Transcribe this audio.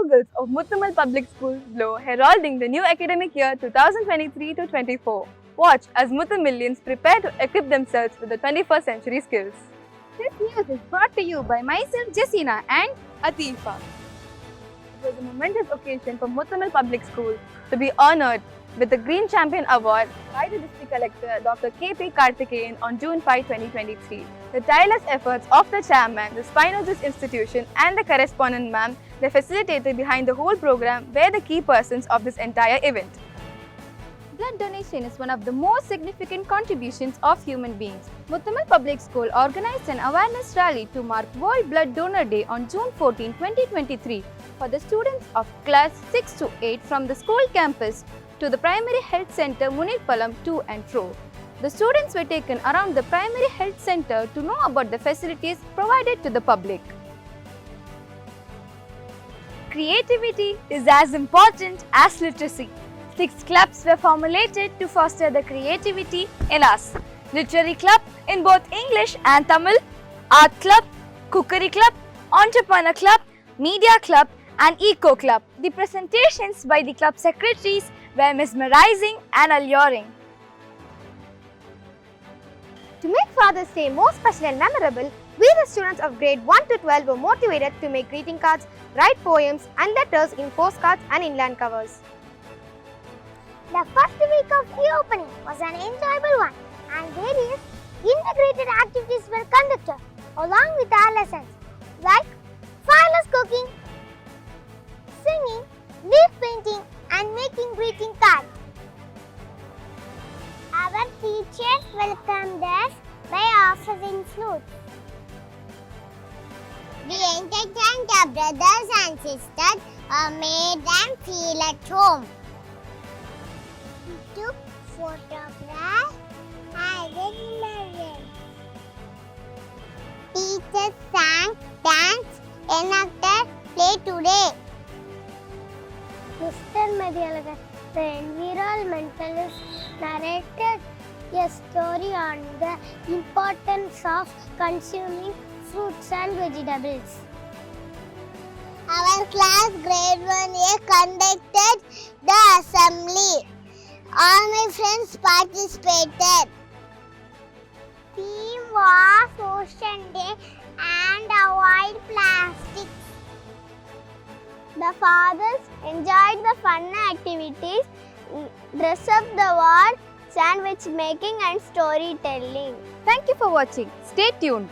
bugles of Muthamil Public School blow, heralding the new academic year 2023-24. Watch as Muthamilians prepare to equip themselves with the 21st century skills. This news is brought to you by myself, Jessina, and Atifa. It was a momentous occasion for Muthamil Public School to be honoured with the Green Champion Award by the District Collector Dr. K.P. Karthikeyan on June 5, 2023. The tireless efforts of the chairman, the Spinosis Institution and the correspondent ma'am, the facilitator behind the whole program, were the key persons of this entire event. blood donation is one of the most significant contributions of human beings. Muthamil Public School organized an awareness rally to mark World Blood Donor Day on June 14, 2023 for the students of class 6 to 8 from the school campus to the Primary Health Center Munirpalam to and fro. The students were taken around the Primary Health Center to know about the facilities provided to the public. Creativity is as important as literacy. 6 clubs were formulated to foster the creativity in us. Literary club in both English and Tamil, art club, cookery club, entrepreneur club, media club and eco club. The presentations by the club secretaries were mesmerizing and alluring. To make Father's Day more special and memorable, we the students of grade 1 to 12 were motivated to make greeting cards, write poems and letters in postcards and inland covers. The first week of reopening was an enjoyable one and various integrated activities were conducted along with our lessons like fireless cooking, singing, leaf painting and making greeting cards. Our teachers welcomed us by offering fruits. We entertained our brothers and sisters and made them feel at home. We took photographs and learned. Teachers sang, danced, enacted, play today. Mr. Madhyalagan, the environmentalist, narrated a story on the importance of consuming fruits and vegetables. Our class grade 1A conducted the assembly. All my friends participated. Theme was Ocean Day and avoid plastics. The fathers enjoyed the fun activities, dress up the wall, sandwich making and storytelling. Thank you for watching. Stay tuned.